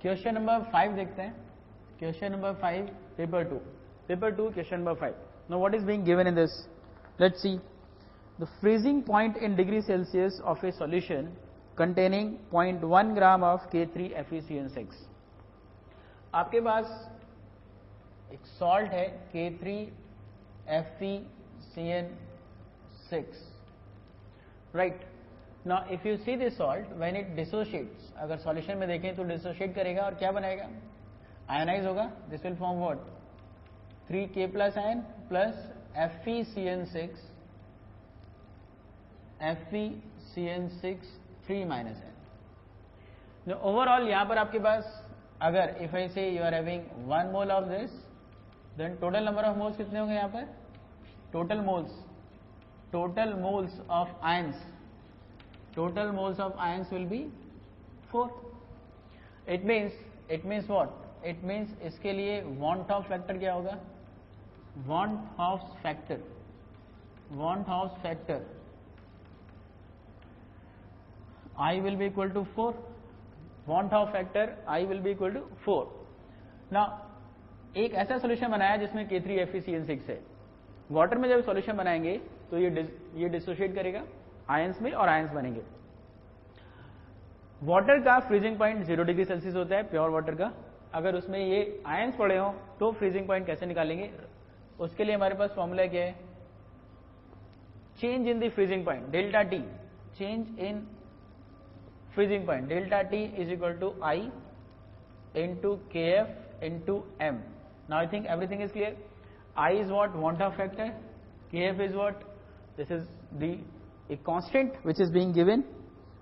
Question number 5 देखते हैं. Question number 5, paper 2, question number 5. Now what is being given in this? Let's see. The freezing point in degree Celsius of A solution containing 0.1 gram of K3FeCN6. आपके पास एक salt है K3FeCN6, right. Now if you see this salt when it dissociates, अगर solution में देखें तो dissociate करेगा और क्या बनाएगा? आयनाइज होगा. This will form what? 3K plus ion plus FeCN6 3 minus है. ओवरऑल यहां पर आपके पास अगर if I say you are having 1 mole of this, then total number of moles कितने होंगे यहां पर? Total moles of ions will be 4. It means what? It means इसके लिए वॉन टॉप फैक्टर क्या होगा? Van't Hoff factor I will be equal to 4. Want of factor I will be equal to 4. Now एक ऐसा solution बनाया जिसमें K3FeCN6 है. Water में जब सॉल्यूशन बनाएंगे तो ये डिसोशिएट करेगा आयंस में और आयंस बनेंगे. वाटर का फ्रीजिंग पॉइंट 0 डिग्री सेल्सियस होता है, प्योर वाटर का. अगर उसमें ये आयंस पड़े हो तो फ्रीजिंग पॉइंट कैसे निकालेंगे? उसके लिए हमारे पास फॉर्मूला क्या है? Change in the freezing point, delta T. Change in freezing point delta T is equal to I into Kf into M. Now I think everything is clear. I is what? Want of factor. Kf is what? This is a constant which is being given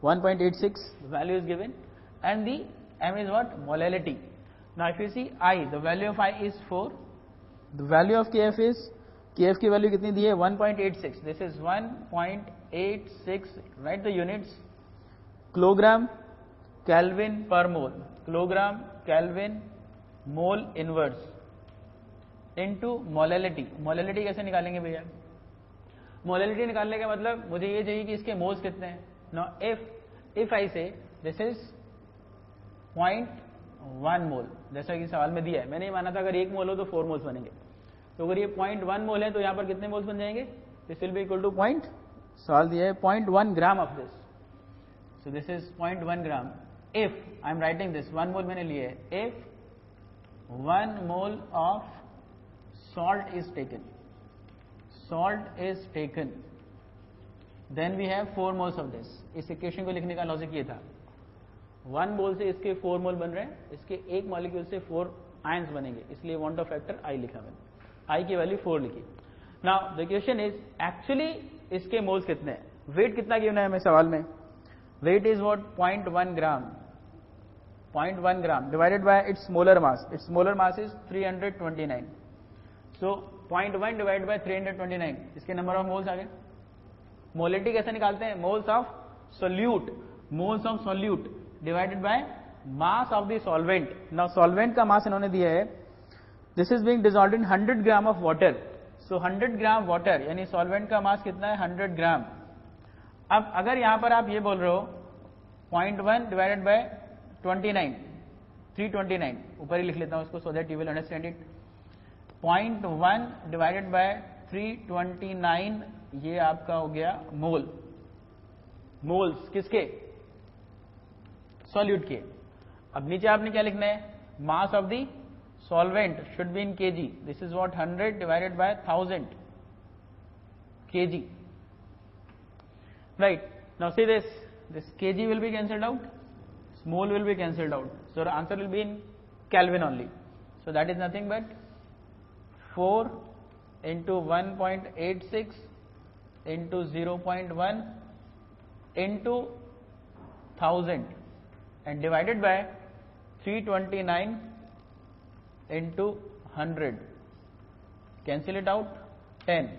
1.86, the value is given, and the M is what? Molality. Now if you see I, the value of I is 4, the value of Kf is, Kf की value कितनी दी है? 1.86. This is 1.86. Write the units. Kilogram kelvin per mole, kilogram kelvin mole inverse into molality. Molality कैसे निकालेंगे भैया? Molality निकालने का मतलब मुझे ये चाहिए कि इसके मोल्स कितने हैं. नाउ इफ आई से दिस इज 0.1 मोल, जैसा कि सवाल में दिया है. मैंने ये माना था अगर 1 मोल हो तो 4 मोल्स बनेंगे. तो अगर ये 0.1 मोल है तो यहां पर कितने मोल्स बन जाएंगे? This will be equal to सवाल दिया है 0.1 gram of this. So this is 0.1 gram. If I am writing this 1 mole मैंने लिए है, if 1 mole of salt is taken, then we have 4 moles of this. इस equation को लिखने का लॉजिक ये था. 1 मोल से इसके 4 मोल बन रहे हैं, इसके एक मॉलिक्यूल से 4 आयंस बनेंगे, इसलिए वांट ऑफ फैक्टर I लिखा मैंने. I की वैल्यू 4 लिखी. Now the question is actually इसके मोल्स कितने हैं? वेट कितना गिवन है हमें सवाल में? Weight is what? 0.1 gram. 0.1 gram divided by its molar mass. Its molar mass is 329. So 0.1 divided by 329. इसके नंबर ऑफ मोल्स आ गए. मोलिटी कैसे निकालते हैं? Moles of solute divided by mass of the solvent. Now solvent का मास इन्होंने दिया है. This is being dissolved in 100 gram of water. So 100 gram water यानी सॉल्वेंट का मास कितना है? 100 ग्राम. अब अगर यहां पर आप ये बोल रहे हो 0.1 डिवाइडेड बाय 29, 329, ऊपर ही लिख लेता हूं इसको so that you will understand it. 0.1 divided by 329, ये आपका हो गया मोल्स किसके? सॉल्यूट के. अब नीचे आपने क्या लिखना है? Mass of the solvent should be in KG. This is what? 100 divided by 1000 KG. Right. Now see this kg will be cancelled out, mole will be cancelled out. So the answer will be in Kelvin only. So that is nothing but 4 into 1.86 into 0.1 into 1000 and divided by 329 into 100. Cancel it out, 10.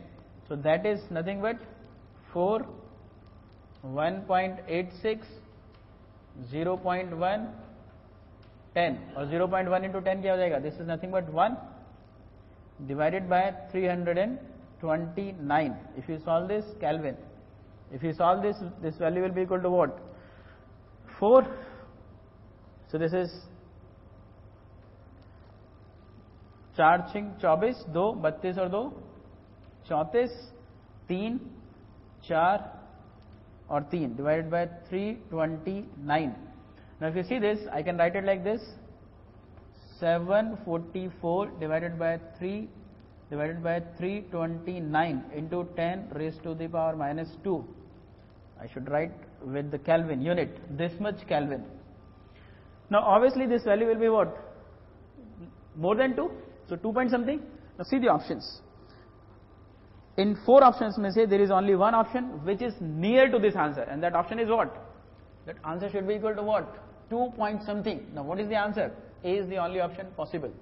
So that is nothing but 4, 1.86, 0.1, 10 और 0.1 into 10 क्या हो जाएगा? This is nothing but 1 divided by 329. If you solve this, Kelvin. If you solve this, this value will be equal to what? 4. So this is 4 6 24, 2 32 और 2 34, 3 4 और 3 divided by 329. Now if you see this, I can write it like this: 744 divided by 329 into 10 raised to the power minus 2. I should write with the Kelvin unit, this much Kelvin. Now obviously this value will be what? More than 2, so 2 point something. Now see the options. In 4 options में से there is only one option which is near to this answer, and that option is what? That answer should be equal to what? 2 point something. Now what is the answer? A is the only option possible.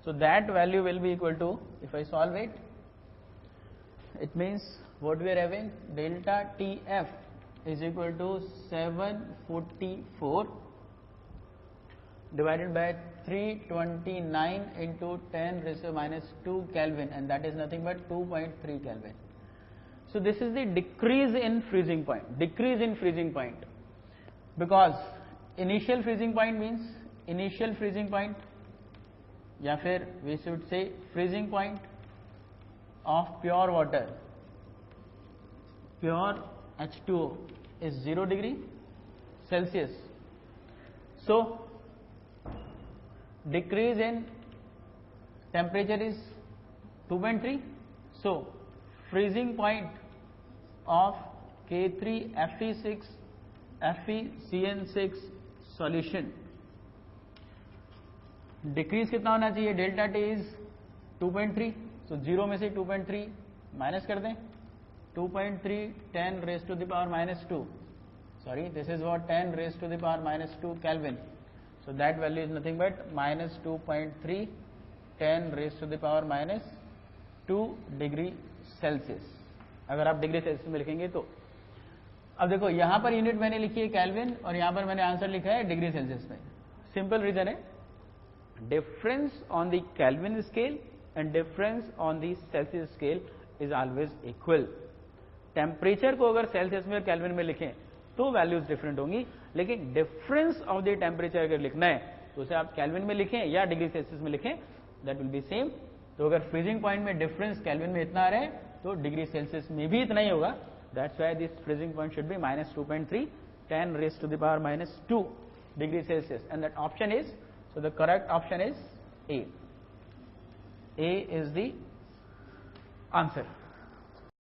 So that value will be equal to, if I solve it, it means what we are having, delta TF is equal to 744 divided by 329 into 10 raised to minus 2 Kelvin, and that is nothing but 2.3 Kelvin. So this is the decrease in freezing point. Decrease in freezing point, because initial freezing point means initial freezing point, या फिर we should say freezing point of pure water, pure H2O is 0 degree Celsius. So decrease in temperature is 2.3. So freezing point of K3Fe6 FeCN6 solution, decrease कितना होना चाहिए? Delta T is 2.3. सो 0 में से 2.3 minus कर दें. 2.3 10 raise to the power minus 2. Sorry, this is what 10 raised to the power minus 2 Kelvin. So that value is nothing but minus 2.3 10 raised to the power minus 2 degree Celsius. अगर आप degree Celsius में लिखेंगे तो. अब देखो यहां per unit मैंने लिखी है केल्विन और यहां पर मैंने आंसर लिखा है डिग्री सेल्सियस में. सिंपल रीजन है, difference on the kelvin scale and difference on the Celsius scale is always equal. Temperature को अगर सेल्सियस में और केल्विन में लिखें तो वैल्यूज डिफरेंट होंगी, लेकिन डिफरेंस ऑफ द टेम्परेचर अगर लिखना है तो उसे आप केल्विन में लिखें या डिग्री सेल्सियस में लिखें, दैट विल बी सेम. तो अगर फ्रीजिंग पॉइंट में डिफरेंस केल्विन में इतना आ रहा है तो डिग्री सेल्सियस में भी इतना ही होगा. That's why this freezing point should be minus 2.3 10 raised to the power minus 2 degree Celsius, and that option is, so the correct option is A. A is the answer.